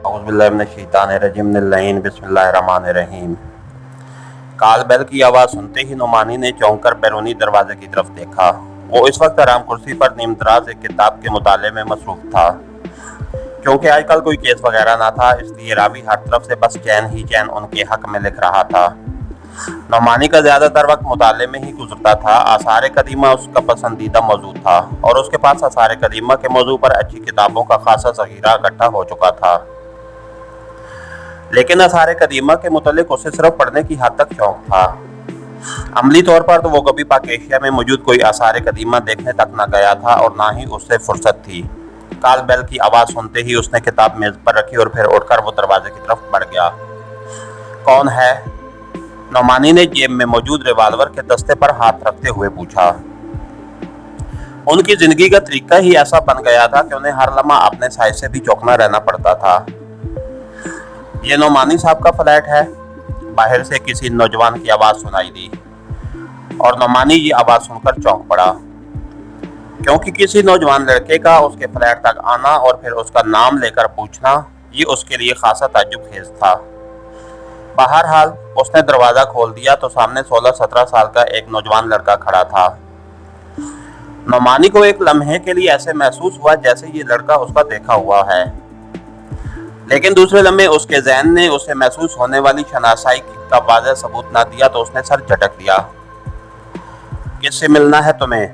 औज़ुबिल्लाहिमिनश्शैतानिर्रजीम बिस्मिल्लाहिर्रहमानिर्रहीम। काल बैल की आवाज़ सुनते ही नुमानी ने चौंक कर बैरूनी दरवाजे की तरफ देखा। वो इस वक्त आराम कुर्सी पर नीमदराज एक किताब के मुताले में मसरूफ था। क्योंकि आजकल कोई केस वगैरह ना था, इसलिए रावी हर तरफ से बस चैन ही चैन उनके हक में लिख रहा था। नुमानी का ज़्यादातर वक्त मुताले में ही गुजरता था। आसार कदीमा उसका पसंदीदा मौजू था और उसके पास आसार कदीमा के मौजू पर अच्छी किताबों का खासा ज़ख़ीरा इकट्ठा हो चुका था। लेकिन आसार कदीमा के मुतल्लिक उसे सिर्फ पढ़ने की हद तक शौक था। अमली तौर पर तो वो कभी पाक एशिया में मौजूद कोई आसार कदीमा देखने तक न गया था और ना ही उससे फुर्सत थी। काल बैल की आवाज़ सुनते ही उसने किताब मेज़ पर रखी और फिर उठकर वो दरवाजे की तरफ बढ़ गया। कौन है? नुमानी ने जेब में मौजूद रिवाल्वर के दस्ते पर हाथ रखते हुए पूछा। उनकी जिंदगी का तरीका ही ऐसा बन गया था कि उन्हें हर लम्हा अपने साय से भी चौंकना रहना पड़ता था। ये नुमानी साहब का फ्लैट है। बाहर से किसी नौजवान की आवाज़ सुनाई दी और नुमानी ये आवाज़ सुनकर चौंक पड़ा, क्योंकि किसी नौजवान लड़के का उसके फ्लैट तक आना और फिर उसका नाम लेकर पूछना ये उसके लिए खासा ताज्जुब खेज था। बहरहाल उसने दरवाज़ा खोल दिया तो सामने 16-17 साल का एक नौजवान लड़का खड़ा था। नुमानी को एक लम्हे के लिए ऐसे महसूस हुआ जैसे ये लड़का उसका देखा हुआ है, लेकिन दूसरे लम्हे उसके ज़हन ने उसे महसूस होने वाली शनासाई का वाज़ेह सबूत ना दिया तो उसने सर झटक दिया। किससे मिलना है तुम्हें?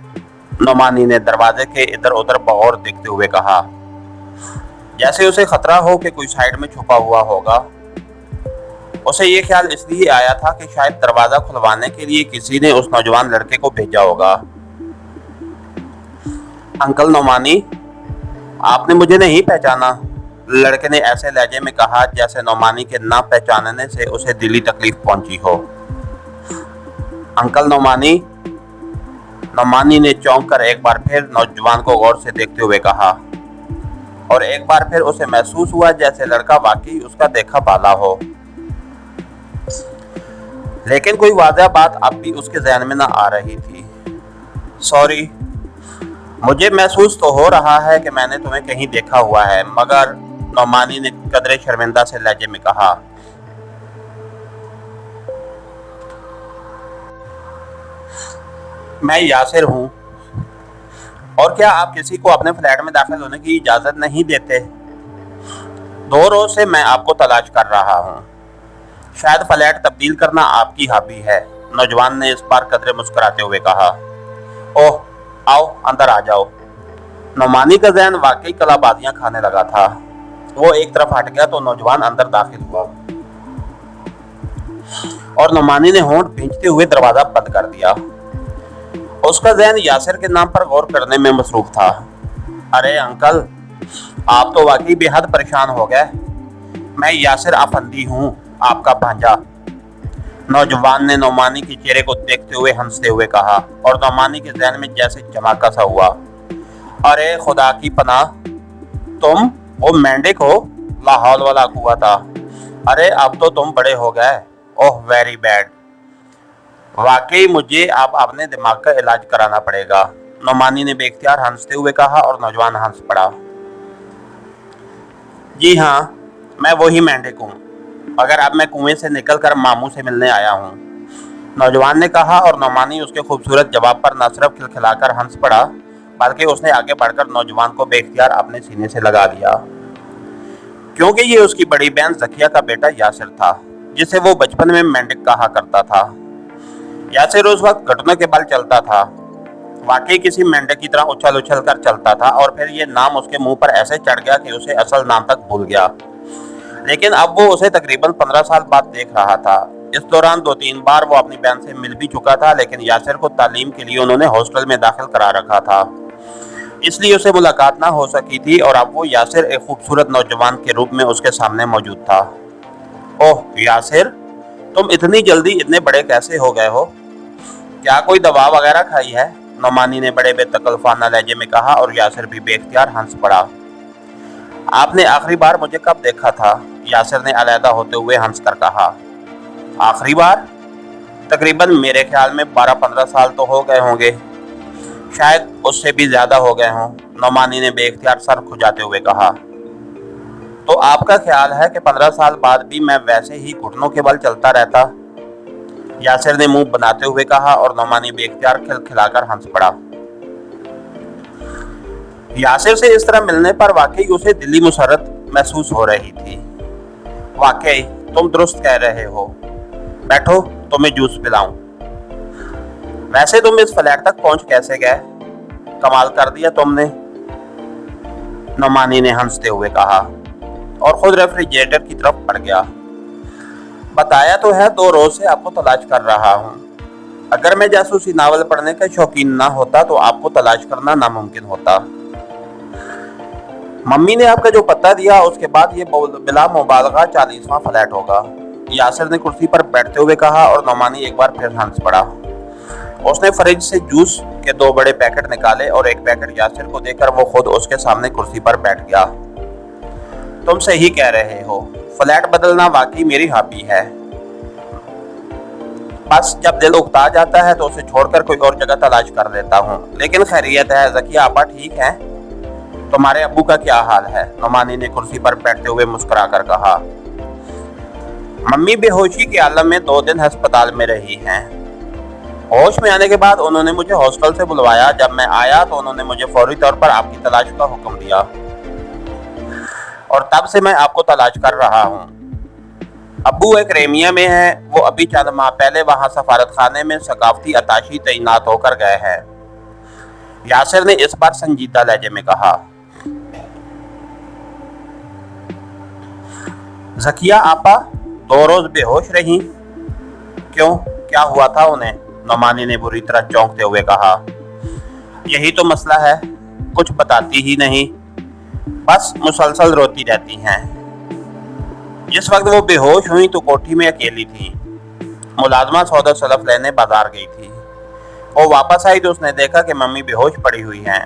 नुमानी ने दरवाजे के इधर उधर बगौर देखते हुए कहा, जैसे उसे खतरा हो कि कोई साइड में छुपा हुआ होगा। उसे ये ख्याल इसलिए आया था कि शायद दरवाज़ा खुलवाने के लिए किसी ने उस नौजवान लड़के को भेजा होगा। अंकल नुमानी, आपने मुझे नहीं पहचाना? लड़के ने ऐसे लहजे में कहा जैसे नुमानी के ना पहचानने से उसे दिली तकलीफ पहुंची हो। अंकल नुमानी? नुमानी ने चौंक कर एक बार फिर नौजवान को गौर से देखते हुए कहा और एक बार फिर उसे महसूस हुआ जैसे लड़का वाकई उसका देखा भाला हो, लेकिन कोई वाज़ेह बात अब भी उसके ज़हन में न आ रही थी। सॉरी, मुझे महसूस तो हो रहा है कि मैंने तुम्हें कहीं देखा हुआ है, मगर नुमानी ने कदरे शर्मिंदा से लहजे में कहा। मैं यासिर हूँ। और क्या आप किसी को अपने फ्लैट में दाखिल होने की इजाज़त नहीं देते? 2 रोज से मैं आपको तलाश कर रहा हूँ। शायद फ्लैट तब्दील करना आपकी हॉबी है, नौजवान ने इस बार कदरे मुस्कुराते हुए कहा। ओह, आओ अंदर आ जाओ। नुमानी का ज़हन वाकई कलाबाजियाँ खाने लगा था। वो एक तरफ हट गया तो नौजवान अंदर दाखिल हुआ और नुमानी ने होंठ भींचते हुए दरवाज़ा बंद कर दिया। उसका ज़हन यासिर के नाम पर गौर करने में मसरूफ था। अरे अंकल, आप तो वाकई बेहद परेशान हो गए। मैं यासिर अफंदी हूँ, आपका भांजा। नौजवान ने नुमानी के चेहरे को देखते हुए हंसते हुए कहा और नुमानी के ज़हन में जैसे धमाका सा हुआ। अरे खुदा की पनाह, तुम वो मेंढक हो? ला हौल वला कुव्वता। अरे अब तो तुम बड़े हो गए। Oh very bad. वाकई मुझे अब अपने दिमाग का इलाज कराना पड़ेगा, नुमानी ने बेख्तियार हंसते हुए कहा और नौजवान हंस पड़ा। जी हाँ, मैं वही मेंढक हूँ, मगर अब मैं कुएं से निकलकर मामू से मिलने आया हूँ, नौजवान ने कहा और नुमानी उसके खूबसूरत जवाब पर न सिर्फ खिलखिलाकर हंस पड़ा बल्कि उसने आगे बढ़कर नौजवान को बेख्तियार अपने सीने से लगा लिया, क्योंकि ये उसकी बड़ी बहन ज़किया का बेटा यासिर था, जिसे वो बचपन में मेंढक कहा करता था। यासिर उस वक्त घुटनों के बल चलता था, वाकई किसी मेंढक की तरह उछल उछल कर चलता था और फिर ये नाम उसके मुंह पर ऐसे चढ़ गया कि उसे असल नाम तक भूल गया। लेकिन अब वो उसे तकरीबन 15 साल बाद देख रहा था। इस दौरान 2-3 बार वो अपनी बहन से मिल भी चुका था, लेकिन यासिर को तालीम के लिए उन्होंने हॉस्टल में दाखिल करा रखा था, इसलिए उसे मुलाकात ना हो सकी थी और अब वो यासिर एक खूबसूरत नौजवान के रूप में उसके सामने मौजूद था। ओह यासिर, तुम इतनी जल्दी इतने बड़े कैसे हो गए हो? क्या कोई दवा वगैरह खाई है? नुमानी ने बड़े बेतकल्फाना लहजे में कहा और यासिर भी बेख्तियार हंस पड़ा। आपने आखिरी बार मुझे कब देखा था? यासिर ने अलहदा होते हुए हंस कर कहा। आखिरी बार? तकरीबन मेरे ख्याल में 12-15 साल तो हो गए होंगे, शायद उससे भी ज़्यादा हो गए हों, नुमानी ने बेख्तियार सर खुजाते हुए कहा। तो आपका ख्याल है कि 15 साल बाद भी मैं वैसे ही घुटनों के बल चलता रहता? यासिर ने मुंह बनाते हुए कहा और नौमानी बेख्तियार खिलखिलाकर हंस पड़ा। यासिर से इस तरह मिलने पर वाकई उसे दिली मुसरत महसूस हो रही थी। वाकई तुम दुरुस्त कह रहे हो। बैठो, तुम्हें जूस पिलाऊं। वैसे तुम इस फ्लैट तक पहुंच कैसे गए? कमाल कर दिया तुमने, नौमानी ने हंसते हुए कहा और खुद रेफ्रिजरेटर की तरफ बढ़ गया। बताया तो है 2 रोज से आपको तलाश कर रहा हूं। अगर मैं जासूसी नावल पढ़ने का शौकीन ना होता तो आपको तलाश करना नामुमकिन होता। मम्मी ने आपका जो पता दिया उसके बाद ये बिला मुबालगा 40वां फ्लैट होगा, यासिर ने कुर्सी पर बैठते हुए कहा और नौमानी एक बार फिर हंस पड़ा। उसने फ्रिज से जूस के 2 बड़े पैकेट निकाले और एक पैकेट यासिर को देकर वो खुद उसके सामने कुर्सी पर बैठ गया। तुम सही कह रहे हो, फ्लैट बदलना वाकई मेरी हॉबी है। बस जब दिल उकता जाता है तो उसे छोड़कर कोई और जगह तलाश कर लेता हूँ। लेकिन खैरियत है, ज़किया आपा ठीक है? तुम्हारे अब्बू का क्या हाल है? नौमानी ने कुर्सी पर बैठते हुए मुस्कुराकर कहा। मम्मी बेहोशी के आलम में 2 दिन अस्पताल में रही हैं। होश में आने के बाद उन्होंने मुझे हॉस्टल से बुलवाया। जब मैं आया तो उन्होंने मुझे फौरी तौर पर आपकी तलाश का हुक्म दिया और तब से मैं आपको तलाश कर रहा हूँ। अब्बू एक रेमिया में है। वो अभी चंद माह पहले वहाँ सफारत खाने में सकाफती अताशी तैनात होकर गए हैं, यासिर ने इस बार संजीदा लहजे में कहा। ज़किया आपा 2 रोज बेहोश रही? क्यों, क्या हुआ था उन्हें? नौमानी ने बुरी तरह चौंकते हुए कहा। यही तो मसला है, कुछ बताती ही नहीं, बस मुसलसल रोती रहती हैं। जिस वक्त वो बेहोश हुई तो कोठी में अकेली थी। मुलाजमा सौदा सलफ लेने बाजार गई थी। वो वापस आई तो उसने देखा कि मम्मी बेहोश पड़ी हुई हैं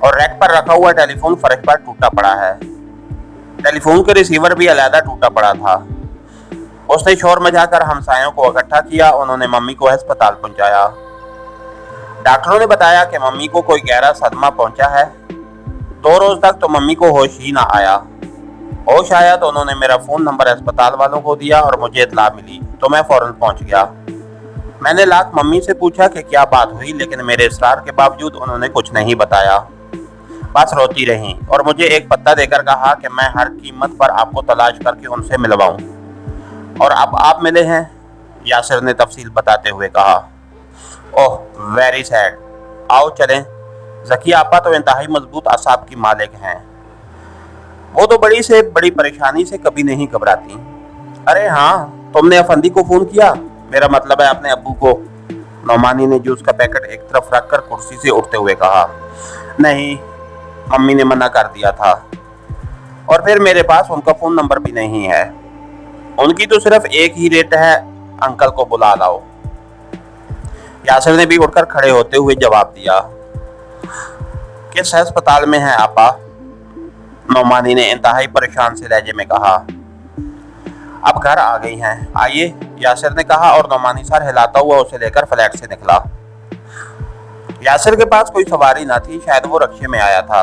और रैक पर रखा हुआ टेलीफोन फर्श पर टूटा पड़ा है। टेलीफोन का रिसीवर भी अलहदा टूटा पड़ा था। उसने शोर मचाकर हमसायों को इकट्ठा किया। उन्होंने मम्मी को अस्पताल पहुंचाया। डॉक्टरों ने बताया कि मम्मी को कोई गहरा सदमा पहुंचा है। 2 रोज तक तो मम्मी को होश ही ना आया। होश आया तो उन्होंने मेरा फ़ोन नंबर अस्पताल वालों को दिया और मुझे इत्तला मिली तो मैं फौरन पहुंच गया। मैंने लाख मम्मी से पूछा कि क्या बात हुई, लेकिन मेरे इसरार के बावजूद उन्होंने कुछ नहीं बताया। बस रोती रहीं और मुझे एक पत्ता देकर कहा कि मैं हर कीमत पर आपको तलाश करके उनसे मिलवाऊं। और अब आप मिले हैं, यासिर ने तफसील बताते हुए कहा। Oh very sad. आओ चलें। ज़किया आपा तो इंतहाई मजबूत आसाब की मालिक हैं। वो तो बड़ी से बड़ी परेशानी से कभी नहीं घबराती। अरे हाँ, तुमने अफंदी को फ़ोन किया? मेरा मतलब है अपने अब्बू को। नौमानी ने जूस का पैकेट एक तरफ रखकर कुर्सी से उठते हुए कहा। नहीं, मम्मी ने मना कर दिया था और फिर मेरे पास उनका फ़ोन नंबर भी नहीं है। उनकी तो सिर्फ एक ही रेट है, अंकल को बुला लाओ। यासिर ने भी उठकर खड़े होते हुए जवाब दिया। किस अस्पताल में है आपा? नौमानी ने इंतहाई परेशान से लहजे में कहा। अब घर आ गई हैं, आइए, यासिर ने कहा और नौमानी सर हिलाता हुआ उसे लेकर फ्लैट से निकला। यासिर के पास कोई सवारी ना थी, शायद वो रक्शे में आया था।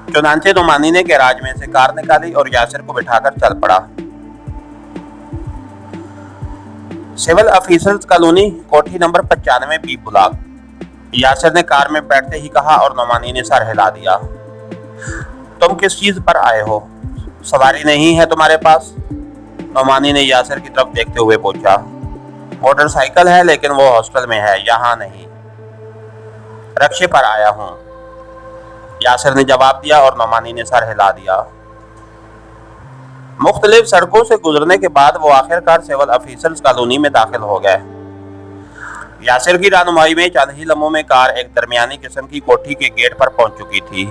चुनांचे नौमानी ने गैराज में से कार निकाली और यासिर को बिठाकर चल पड़ा। सिविल ऑफिसर्स कॉलोनी, कोठी नंबर 95 बी ब्लॉक। यासिर ने कार में बैठते ही कहा और नौमानी ने सर हिला दिया। तुम किस चीज पर आए हो? सवारी नहीं है तुम्हारे पास? नौमानी ने यासिर की तरफ देखते हुए पूछा। मोटरसाइकिल है लेकिन वो हॉस्टल में है, यहाँ नहीं। रक्शे पर आया हूँ, यासिर ने जवाब दिया और नौमानी ने सर हिला दिया। मुख्तलिफ सड़कों से गुजरने के बाद वो आखिरकार सिविल ऑफिसर्स कॉलोनी में दाखिल हो गए। यासिर की रहनुमाई में चंद ही लम्हों में कार एक दरमियानी किस्म की कोठी के गेट पर पहुंच चुकी थी।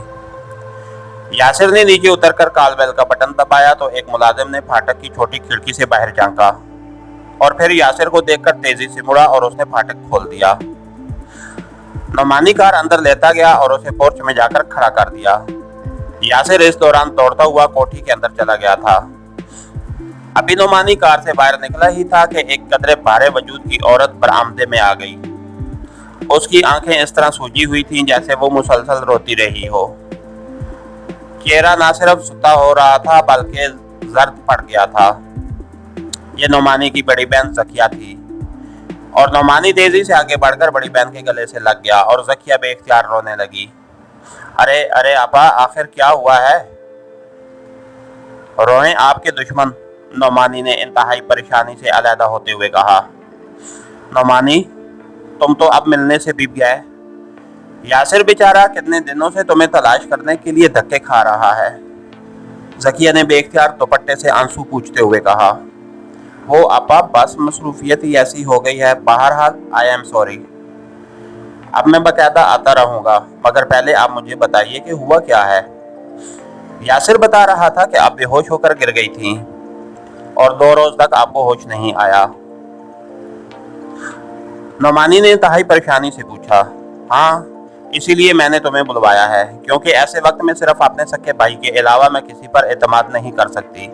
यासिर ने नीचे उतरकर कॉल बेल का बटन दबाया तो एक मुलाजिम ने फाटक की छोटी खिड़की से बाहर झांका और फिर यासिर को देखकर तेजी से मुड़ा और उसने फाटक खोल दिया। नौमानी कार अंदर लेता गया और उसे पोर्च में जाकर खड़ा कर दिया। यासिर इस दौरान दौड़ता हुआ कोठी के अंदर चला गया था। अभी नौमानी कार से बाहर निकला ही था कि एक कदरे भारे वजूद की औरत बरामदे में आ गई। उसकी आंखें इस तरह सूजी हुई थीं जैसे वो मुसलसल रोती रही हो। चेहरा ना सिर्फ सुता हो रहा था बल्कि जर्द पड़ गया था। ये नोमानी की बड़ी बहन जकिया थी और नोमानी तेजी से आगे बढ़कर बड़ी बहन के गले से लग गया और जकिया बेख्तियार रोने लगी। अरे अरे आपा, आखिर क्या हुआ है? रोएं आपके दुश्मन, नोमानी ने इंतहाई परेशानी से अलहदा होते हुए कहा। नोमानी, तुम तो अब मिलने से भी गए। यासिर बेचारा कितने दिनों से तुम्हें तलाश करने के लिए धक्के खा रहा है। जकिया ने बेख्तियार दुपट्टे से आंसू पूछते हुए कहा। वो आपा, बस मसरूफियत ही ऐसी हो गई है। बहरहाल आई एम सॉरी। अब मैं बकायदा आता रहूंगा, मगर पहले आप मुझे बताइए कि हुआ क्या है। यासिर बता रहा था कि आप बेहोश होकर गिर गई थीं और 2 रोज तक आपको होश नहीं आया। नोमानी ने इंतहाई परेशानी से पूछा। हाँ, इसीलिए मैंने तुम्हें बुलवाया है, क्योंकि ऐसे वक्त में सिर्फ अपने सके भाई के अलावा मैं किसी पर एतमाद नहीं कर सकती।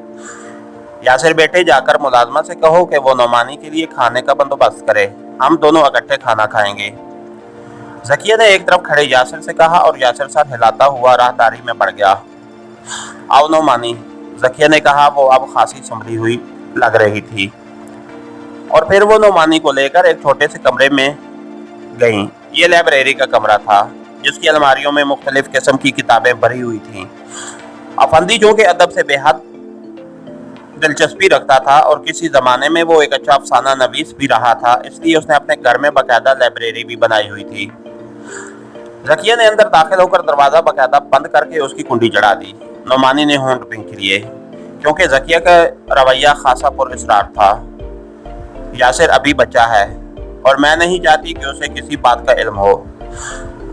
यासिर बेटे, जाकर मुलाजमा से कहो कि वो नोमानी के लिए खाने का बंदोबस्त करे। हम दोनों इकट्ठे खाना खाएंगे। जकिया ने एक तरफ खड़े यासिर से कहा और यासिर सर हिलाता हुआ राहदारी में बढ़ गया। आओ नोमानी, जकिया ने कहा। वो अब खासी संभली हुई लग रही थी और फिर वो नोमानी को लेकर एक छोटे से कमरे में गईं। ये लाइब्रेरी का कमरा था जिसकी अलमारियों में मुख्तलिफ किस्म की किताबें भरी हुई थीं। अफंदी जो कि अदब से बेहद दिलचस्पी रखता था और किसी ज़माने में वो एक अच्छा अफसाना नवीस भी रहा था, इसलिए उसने अपने घर में बाकायदा लाइब्रेरी भी बनाई हुई थी। जकिया ने अंदर दाखिल होकर दरवाज़ा बाकायदा बंद करके उसकी कुंडी चढ़ा दी। नोमानी ने होंठ पींच लिए, क्योंकि जकिया का रवैया खासा पुरअसरार था। यासिर अभी बच्चा है और मैं नहीं चाहती कि उसे किसी बात का इल्म हो।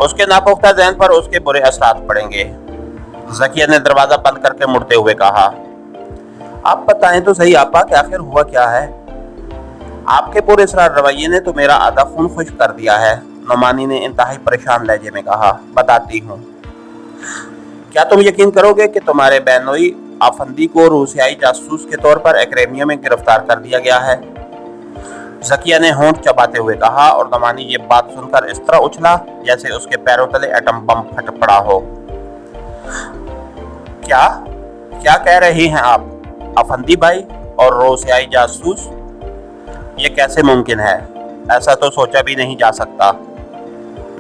उसके नापुख्ता ज़हन पर उसके बुरे असरात पड़ेंगे। जकिया ने दरवाज़ा बंद करके मुड़ते हुए कहा। आप बताएं तो सही आपा कि आखिर हुआ क्या है? आपके पुरअसरार रवैये ने तो मेरा आधा खून खुश्क कर दिया है, नोमानी ने इंतहाई परेशान लहजे में कहा। बताती हूँ। क्या तुम यकीन करोगे कि तुम्हारे बहनोई आफंदी को रूसियाई जासूस के तौर पर एक्रेमिया में गिरफ्तार कर दिया गया है? जकिया ने होंठ चबाते हुए कहा और नोमानी ये बात सुनकर इस तरह उछला जैसे उसके पैरों तले एटम बम फट पड़ा हो। क्या क्या कह रही हैं आप? अफंदी भाई और रूसियाई जासूस? ये कैसे मुमकिन है? ऐसा तो सोचा भी नहीं जा सकता,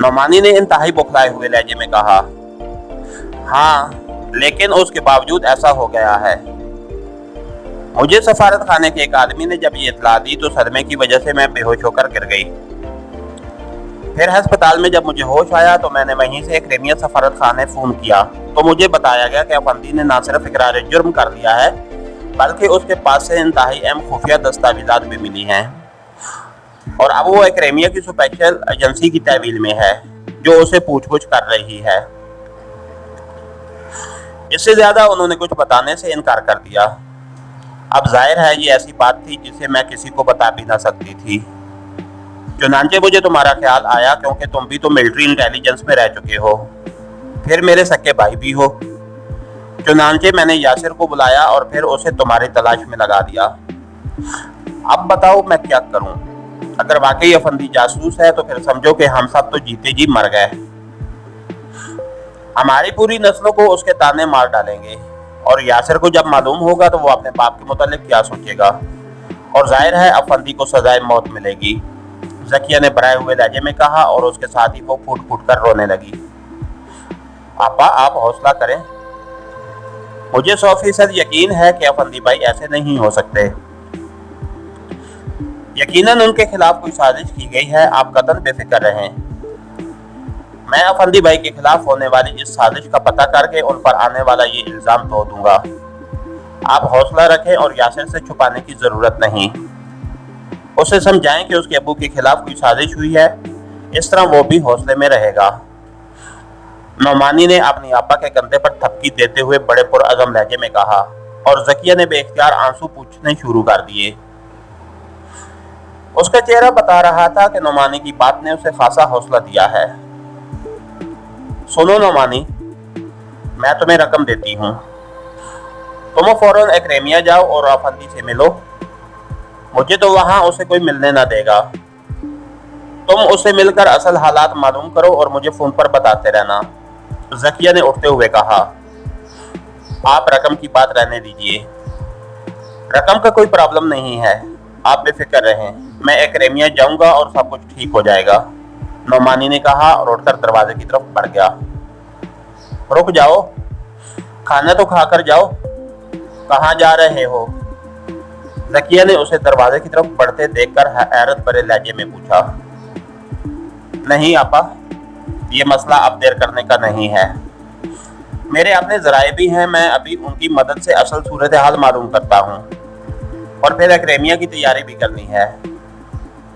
नोमानी ने इंतहाई बौखलाए हुए लहजे में कहा। हाँ, लेकिन उसके बावजूद ऐसा हो गया है। मुझे सफारत खाने के एक आदमी ने जब ये इतला दी तो सदमे की वजह से मैं बेहोश होकर गिर गई। फिर अस्पताल में जब मुझे होश आया तो मैंने वहीं से एक्रेमिया सफारत खाने फोन किया तो मुझे बताया गया कि अफंदी ने न सिर्फ इकरार जुर्म कर दिया है बल्कि उसके पास से इंतहाई अहम खुफिया दस्तावेजात भी मिली हैं और अब वो एक्रेमिया की स्पेशल एजेंसी की तहवील में है जो उसे पूछ-पूछ कर रही है। इससे ज्यादा उन्होंने कुछ बताने से इनकार कर दिया। अब जाहिर है ये ऐसी बात थी जिसे मैं किसी को बता भी ना सकती थी। चुनांचे मुझे तुम्हारा ख्याल आया क्योंकि तुम भी तो मिलिट्री इंटेलिजेंस में रह चुके हो, फिर मेरे सके भाई भी हो। चुनांचे मैंने यासिर को बुलाया और फिर उसे तुम्हारी तलाश में लगा दिया। अब बताओ मैं क्या करूं? अगर वाकई अफंदी जासूस है तो फिर समझो कि हम सब तो जीते जी मर गए। हमारी पूरी नस्लों को उसके ताने मार डालेंगे और यासिर को जब मालूम होगा तो वो अपने बाप के मुतालिक क्या सोचेगा और जाहिर है अफंदी को सजाए मौत मिलेगी, जकिया ने बराए हुए लहजे में कहा और उसके साथ ही वो फूट फूट कर रोने लगी। आपा, आप हौसला करें, मुझे 100% यकीन है कि अफंदी भाई ऐसे नहीं हो सकते। यकीनन उनके खिलाफ कोई साजिश की गई है, आप कतई बेफिक्र रहें। मैं अफंदी भाई के खिलाफ होने वाली इस साजिश का पता करके उन पर आने वाला ये इल्जाम धो दूंगा। आप हौसला रखें और यासिर से छुपाने की जरूरत नहीं। उसे समझाएं कि उसके अबू के खिलाफ कोई साजिश हुई है, इस तरह वो भी हौसले में रहेगा। नोमानी ने अपनी आपा के कंधे पर थपकी देते हुए बड़े पुरअज़म लहजे में कहा और जकिया ने बेख्तियार आंसू पूछने शुरू कर दिए। उसका चेहरा बता रहा था कि नोमानी की बात ने उसे खासा हौसला दिया है। सुनो नोमानी, मैं तुम्हें रकम देती हूँ, तुम फौरन एक्रेमिया जाओ और अफंदी से मिलो। मुझे तो वहां उसे कोई मिलने ना देगा। तुम उसे मिलकर असल हालात मालूम करो और मुझे फोन पर बताते रहना, जकिया ने उठते हुए कहा। आप रकम की बात रहने दीजिए। रकम का कोई प्रॉब्लम नहीं है, आप बेफिक्र रहें, मैं एक्रेमिया जाऊंगा और सब कुछ ठीक हो जाएगा, नौमानी ने कहा और उठकर दरवाजे की तरफ बढ़ गया। रुक जाओ, खाना तो खाकर जाओ, कहाँ जा रहे हो? ज़किया ने उसे दरवाजे की तरफ बढ़ते देखकर हैरत भरे लहजे में पूछा। नहीं आपा, ये मसला अब देर करने का नहीं है, मेरे अपने ज़राए भी हैं, मैं अभी उनकी मदद से असल सूरत हाल मालूम करता हूँ और फिर एक्रेमिया की तैयारी भी करनी है।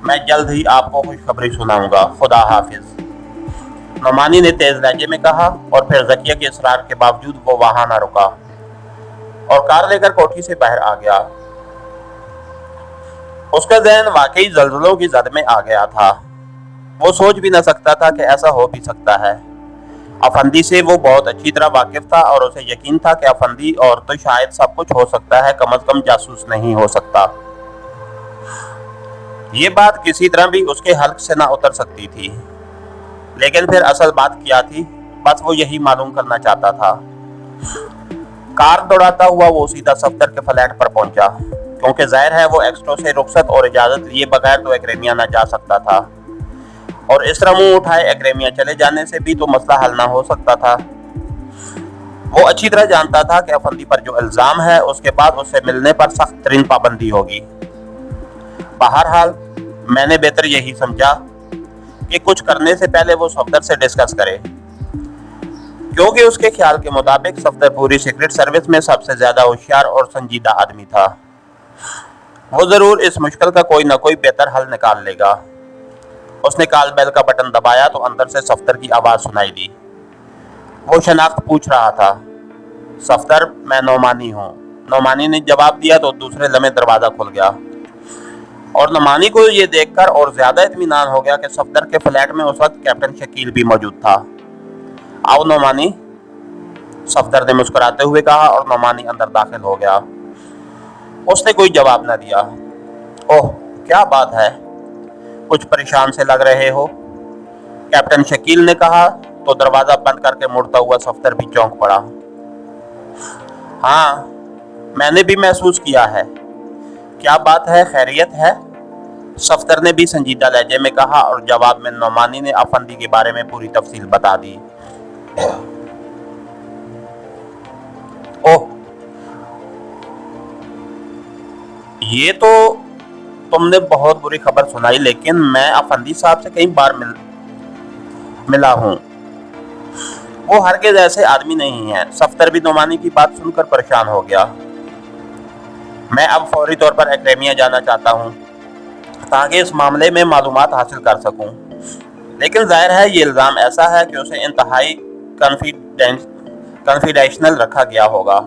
मैं जल्द ही आपको खुशखबरी सुनाऊंगा, खुदा हाफिज, नौमानी ने तेज लहजे में कहा और फिर ज़किया के इसरार के बावजूद वो वहां न रुका और कार लेकर कोठी से बाहर आ गया। उसका ज़हन वाकई जल्जलों की जद में आ गया था। वो सोच भी न सकता था कि ऐसा हो भी सकता है। अफंदी से वो बहुत अच्छी तरह वाकिफ था और उसे यकीन था कि अफंदी और तो शायद सब कुछ हो सकता है, कम से कम जासूस नहीं हो सकता। ये बात किसी तरह भी उसके हल्क से ना उतर सकती थी, लेकिन फिर असल बात क्या थी, बस वो यही मालूम करना चाहता था। कार दौड़ाता हुआ वो सीधा सफदर के फ्लैट पर पहुंचा, क्योंकि जाहिर है वो एक्स्ट्रो से रुखसत और इजाजत लिए बगैर तो एक्रेमिया न जा सकता था, और इस तरह मुंह उठाए एक्रेमिया चले जाने से भी तो मसला हल ना हो सकता था। वो अच्छी तरह जानता था कि अफंदी पर जो इल्जाम है उसके बाद उससे मिलने पर सख्त तरीन पाबंदी होगी। बहरहाल मैंने बेहतर यही समझा कि कुछ करने से पहले वो सफदर से डिस्कस करे, क्योंकि उसके ख्याल के मुताबिक सफदर पूरी सीक्रेट सर्विस में सबसे ज्यादा होशियार और संजीदा आदमी था। वो जरूर इस मुश्किल का कोई ना कोई बेहतर हल निकाल लेगा। उसने कॉल बेल का बटन दबाया तो अंदर से सफदर की आवाज सुनाई दी। वो शनाख्त पूछ रहा था। सफदर, मैं नौमानी हूँ। नौमानी ने जवाब दिया तो दूसरे लम्हे दरवाजा खुल गया और नौमानी को ये देखकर और ज्यादा इत्मीनान हो गया कि सफदर के फ्लैट में उस वक्त कैप्टन शकील भी मौजूद था। आओ नौमानी, सफदर ने मुस्कुराते हुए कहा और नौमानी अंदर दाखिल हो गया। उसने कोई जवाब न दिया। ओह, क्या बात है, कुछ परेशान से लग रहे हो, कैप्टन शकील ने कहा तो दरवाजा बंद करके मुड़ता हुआ सफदर भी चौंक पड़ा। हाँ, मैंने भी महसूस किया है, क्या बात है, खैरियत है? सफदर ने भी संजीदा लहजे में कहा और जवाब में नौमानी ने अफंदी के बारे में पूरी तफसील बता दी। ओह, ये तो तुमने बहुत बुरी खबर सुनाई, लेकिन मैं अफंदी साहब से कई बार मिला हूँ, वो हरगिज़ ऐसे आदमी नहीं है। सफदर भी नौमानी की बात सुनकर परेशान हो गया। मैं अब फौरी तौर पर एक्रेमिया जाना चाहता हूँ ताकि इस मामले में मालूमात हासिल कर सकूँ, लेकिन जाहिर है ये इल्ज़ाम ऐसा है कि उसे इंतहाई कॉन्फिडेंशियल रखा गया होगा।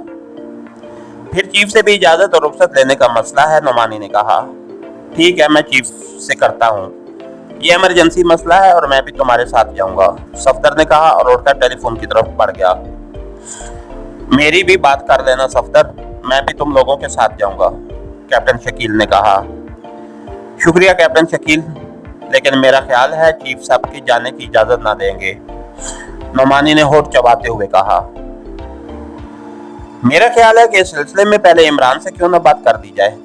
फिर चीफ से भी इजाज़त और रुख्सत लेने का मसला है, नौमानी ने कहा। ठीक है, मैं चीफ से करता हूँ, ये इमरजेंसी मसला है और मैं भी तुम्हारे साथ जाऊंगा, सफदर ने कहा और उठकर टेलीफोन की तरफ बढ़ गया। मेरी भी बात कर लेना सफदर, मैं भी तुम लोगों के साथ जाऊंगा, कैप्टन शकील ने कहा। शुक्रिया कैप्टन शकील, लेकिन मेरा ख्याल है चीफ साहब के जाने की इजाजत ना देंगे, नौमानी ने होठ चबाते हुए कहा। मेरा ख्याल है कि इस सिलसिले में पहले इमरान से क्यों ना बात कर दी जाए,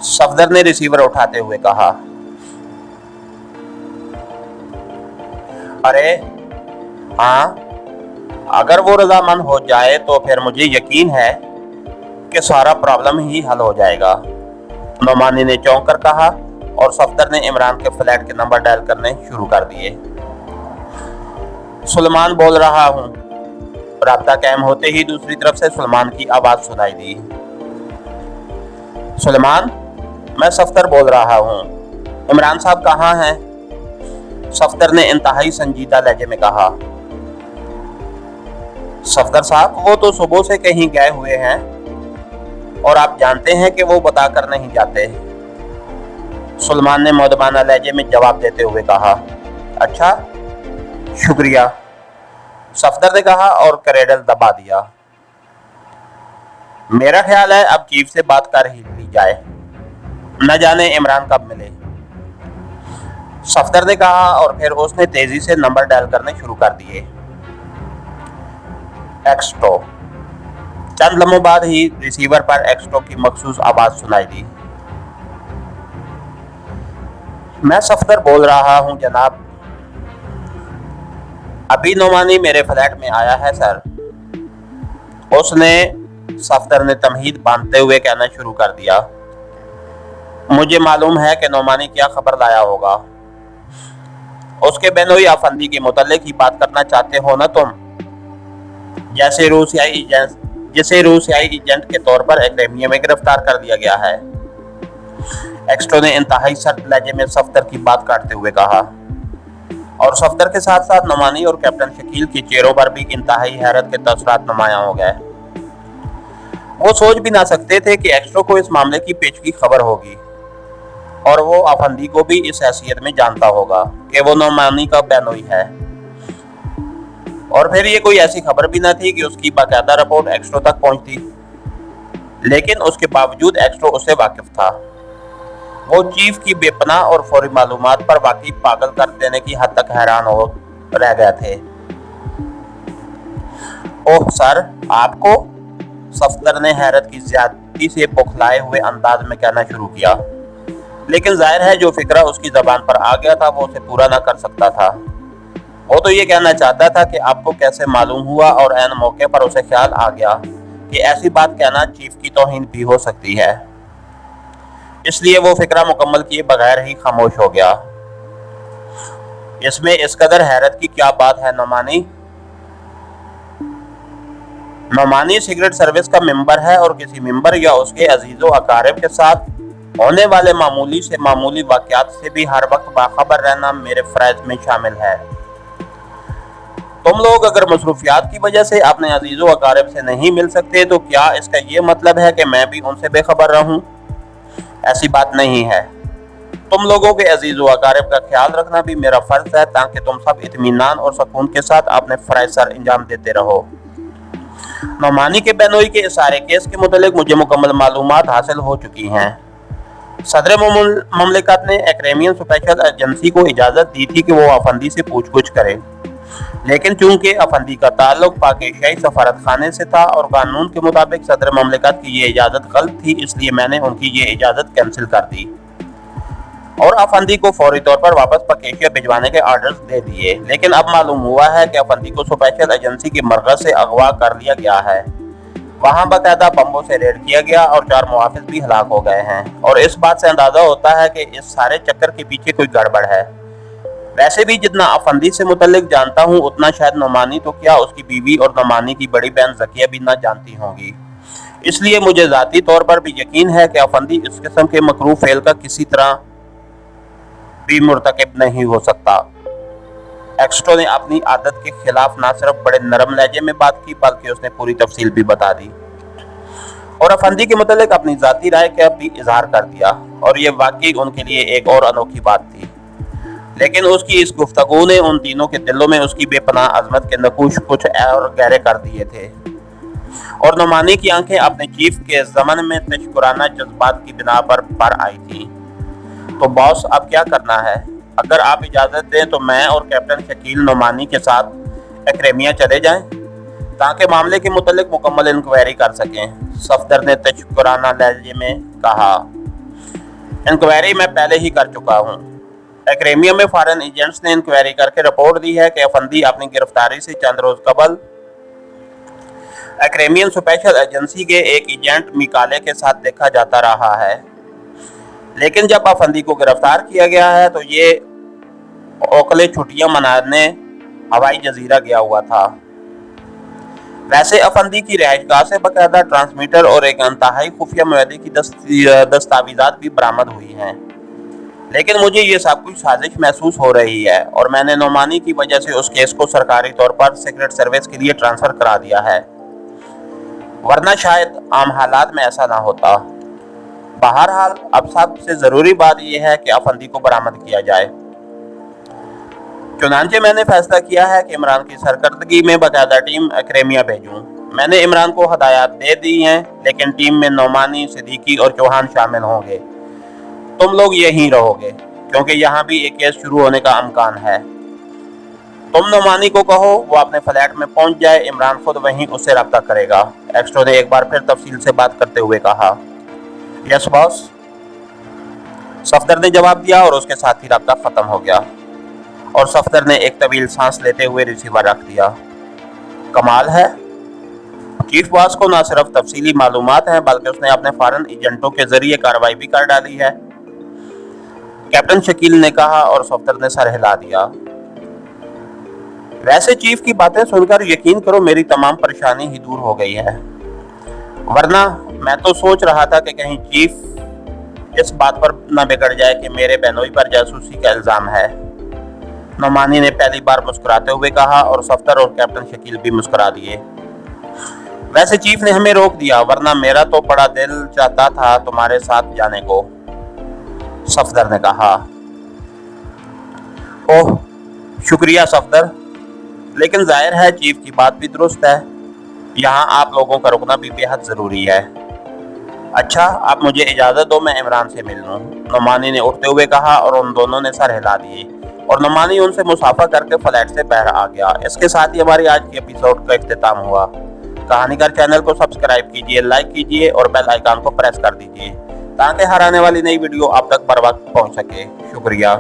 सफदर ने रिसीवर उठाते हुए कहा। अरे हाँ, अगर वो रजामंद हो जाए तो फिर मुझे यकीन है कि सारा प्रॉब्लम ही हल हो जाएगा, नौमानी ने चौंक कर कहा और सफदर ने इमरान के फ्लैट के नंबर डायल करने शुरू कर दिए। सुलेमान बोल रहा हूँ। राब्ता कायम होते ही दूसरी तरफ से सुलेमान की आवाज सुनाई दी। सुलेमान, मैं सफदर बोल रहा हूँ, इमरान साहब कहाँ हैं? सफदर ने इंतहाई संजीदा लहजे में कहा। सफदर साहब, वो तो सुबह से कहीं गए हुए हैं और आप जानते हैं कि वो बताकर नहीं जाते, सुलेमान ने मौदबाना लहजे में जवाब देते हुए कहा। अच्छा, शुक्रिया, सफदर ने कहा और करेडल दबा दिया। मेरा ख्याल है अब चीफ से बात कर ही ली जाए, न जाने इमरान कब मिले, सफदर ने कहा और फिर उसने तेजी से नंबर डायल करने शुरू कर दिए। एक्स्ट्रो, चंद लम्हों बाद ही रिसीवर पर एक्स्ट्रो की मखसूस आवाज सुनाई दी। मैं सफदर बोल रहा हूं जनाब। अभी नोमानी मेरे फ्लैट में आया है सर, उसने सफदर ने तमहीद बांधते हुए कहना शुरू कर दिया। मुझे मालूम है कि नोमानी क्या खबर लाया होगा। उसके बेनोई अफंदी के मुतल्लिक ही बात करना चाहते हो ना तुम, जिसे रूसियाई एजेंट के तौर पर एक्रेमिया में गिरफ्तार कर लिया गया है। एक्स्ट्रो ने इंतहाई सर्द लहजे में सफदर की बात काटते हुए कहा, और सफदर के साथ साथ नोमानी और कैप्टन शकील के चेहरों पर भी इंतहाई हैरत के तसरात नुमायां हो गए। वो सोच भी ना सकते थे कि एक्स्ट्रो को इस मामले की पेचकी खबर होगी और वो अफंदी को भी इस हैसियत में जानता होगा कि वो नोमानी का बेनोई है। और फिर ये कोई ऐसी खबर भी ना थी कि उसकी बाकायदा रिपोर्ट एक्स्ट्रो तक पहुंचती, लेकिन उसके बावजूद एक्स्ट्रो उससे वाकिफ था। वो चीफ की बेपनाह और फौरी मालूमात पर वाकई पागल कर देने की हद तक हैरान हो रह गए थे। ओह सर, आपको? सफदर ने हैरत की ज्यादती से बौखलाए हुए अंदाज में कहना शुरू किया, लेकिन जाहिर है जो फिक्रा उसकी जबान पर आ गया था वो उसे पूरा ना कर सकता था। वो तो ये कहना चाहता था कि आपको कैसे मालूम हुआ, और ऐन मौके पर उसे ख्याल आ गया कि ऐसी बात कहना चीफ की तौहीन भी हो सकती है। इसलिए वो फिक्रा मुकम्मल किए बगैर ही खामोश हो गया। इसमें इस कदर हैरत की क्या बात है नोमानी? नोमानी सीक्रेट सर्विस का मेंबर है और किसी मेंबर या उसके अजीजों अकारिब के साथ होने वाले मामूली से मामूली वाकयात से भी हर वक्त बाखबर रहना मेरे फराइज में शामिल है। तुम लोग अगर मसरूफियात की वजह से अपने अजीजों अकारिब से नहीं मिल सकते तो क्या इसका ये मतलब है कि मैं भी उनसे बेखबर रहूं? ऐसी बात नहीं है। तुम लोगों के अजीजों अकारिब का ख्याल रखना भी मेरा फर्ज है, ताकि तुम सब इत्मीनान और सुकून के साथ अपने फराइज सर अंजाम देते रहो। नोमानी के बेनोई के सारे केस के मुतालिक मुझे मुकम्मल मालूमात हासिल हो चुकी हैं। सदर ममलिकत ने एक्रेमियन स्पेशल एजेंसी को इजाज़त दी थी कि वो अफंदी से पूछ-गुछ करे, लेकिन चूंकि अफंदी का ताल्लुक पाक एशियाई सफारत खाने से था और कानून के मुताबिक सदर ममलिकत की ये इजाज़त गलत थी, इसलिए मैंने उनकी ये इजाज़त कैंसिल कर दी और अफंदी को फौरी तौर पर वापस पाक एशिया भिजवाने के आर्डर्स दे दिए। लेकिन अब मालूम हुआ है कि अफंदी को स्पेशल एजेंसी की मरकज से अगवा कर लिया गया है। वहाँ बाकायदा बम्बों से रेड किया गया और 4 मुहाफिज भी हलाक हो गए हैं, और इस बात से अंदाजा होता है कि इस सारे चक्कर के पीछे कोई गड़बड़ है। वैसे भी जितना अफंदी से मुतल्लिक जानता हूँ उतना शायद नोमानी तो क्या उसकी बीवी और नोमानी की बड़ी बहन ज़किया भी ना जानती होंगी। इसलिए मुझे ज़ाती तौर पर भी यकीन है कि अफंदी इस किस्म के मकरूह फेल का किसी तरह भी मुर्तकिब नहीं हो सकता। एक्स्ट्रो ने अपनी आदत के खिलाफ ना सिर्फ बड़े नरम लहजे में बात की, बल्कि उसने पूरी तफसील भी बता दी और अफंदी के मुतल्लिक अपनी ज़ाती राय का भी इजहार कर दिया, और ये वाकई उनके लिए एक और अनोखी बात थी। लेकिन उसकी इस गुफ्तगू ने उन तीनों के दिलों में उसकी बेपनाह अजमत के नकूश कुछ और गहरे कर दिए थे, और नोमानी की आंखें अपने चीफ के ज़मन में तशकुराना जज्बात की बिना पर आई थी। तो बॉस, अब क्या करना है? अगर आप इजाज़त दें तो मैं और कैप्टन शकील नोमानी के साथ एक्रेमिया चले जाएं, ताकि मामले के मुतल्लिक मुकम्मल इंक्वायरी कर सकें। सफदर ने तशकुराना लहजे में कहा, इंक्वायरी मैं पहले ही कर चुका हूँ। एक्रेमिया में फॉरेन एजेंट्स ने इंक्वायरी करके रिपोर्ट दी है कि अफंदी अपनी गिरफ्तारी से चंद रोज कबल एक्रेमियन स्पेशल एजेंसी के एक एजेंट मिकाले के साथ देखा जाता रहा है, लेकिन जब अफंदी को गिरफ्तार किया गया है तो ये ओकले छुट्टियां मनाने हवाई जजीरा गया हुआ था। वैसे अफंदी की रिहाइशगाह से बाकायदा ट्रांसमीटर और एक इंतहाई खुफिया मुआहदे की दस्तावेजात भी बरामद हुई हैं, लेकिन मुझे ये सब कुछ साजिश महसूस हो रही है और मैंने नोमानी की वजह से उस केस को सरकारी तौर पर सीक्रेट सर्विस के लिए ट्रांसफर करा दिया है, वरना शायद आम हालात में ऐसा ना होता। बहरहाल अब सबसे जरूरी बात यह है कि अफंदी को बरामद किया जाए। चुनांचे मैंने फैसला किया है कि इमरान की सरकर्दगी में बाकायदा टीम एक्रेमिया भेजूं। मैंने इमरान को हदायत दे दी हैं, लेकिन टीम में नोमानी, सिद्दीकी और चौहान शामिल होंगे। तुम लोग यहीं रहोगे क्योंकि यहाँ भी एक केस शुरू होने का इम्कान है। तुम नोमानी को कहो वो अपने फ्लैट में पहुंच जाए, इमरान खुद वहीं उससे रब्ता करेगा। एक्स्ट्रो ने एक बार फिर तफसील से बात करते हुए कहा। यस बॉस, सफदर ने जवाब दिया और उसके साथ ही रब्ता खत्म हो गया और सफदर ने एक तवील सांस लेते हुए रिसीवर रख दिया। कमाल है, चीफ बॉस को न सिर्फ तफसीली मालूमात हैं बल्कि उसने अपने फॉरेन एजेंटों के जरिए कार्रवाई भी कर डाली है, कैप्टन शकील ने कहा और सफदर ने सर हिला दिया। वैसे चीफ की बातें सुनकर यकीन करो मेरी तमाम परेशानी ही दूर हो गई है, वरना मैं तो सोच रहा था कि कहीं चीफ इस बात पर न बिगड़ जाए कि मेरे बहनोई पर जासूसी का इल्जाम है। नोमानी ने पहली बार मुस्कुराते हुए कहा और सफदर और कैप्टन शकील भी मुस्कुरा दिए। वैसे चीफ ने हमें रोक दिया, वरना मेरा तो बड़ा दिल चाहता था तुम्हारे साथ जाने को, सफदर ने कहा। ओह शुक्रिया सफदर, लेकिन जाहिर है चीफ की बात भी दुरुस्त है, यहाँ आप लोगों का रुकना भी बेहद जरूरी है। अच्छा आप मुझे इजाजत दो, मैं इमरान से मिल लूं, नोमानी ने उठते हुए कहा और उन दोनों ने सर हिला दिए और नोमानी उनसे मुसाफा करके फ्लैट से बाहर आ गया। इसके साथ ही हमारी आज की एपिसोड का इख्तिताम हुआ। कहानीकार चैनल को सब्सक्राइब कीजिए, लाइक कीजिए और बेल आइकन को प्रेस कर दीजिए ताकि हर आने वाली नई वीडियो आप तक बर वक्त पहुंच सके। शुक्रिया।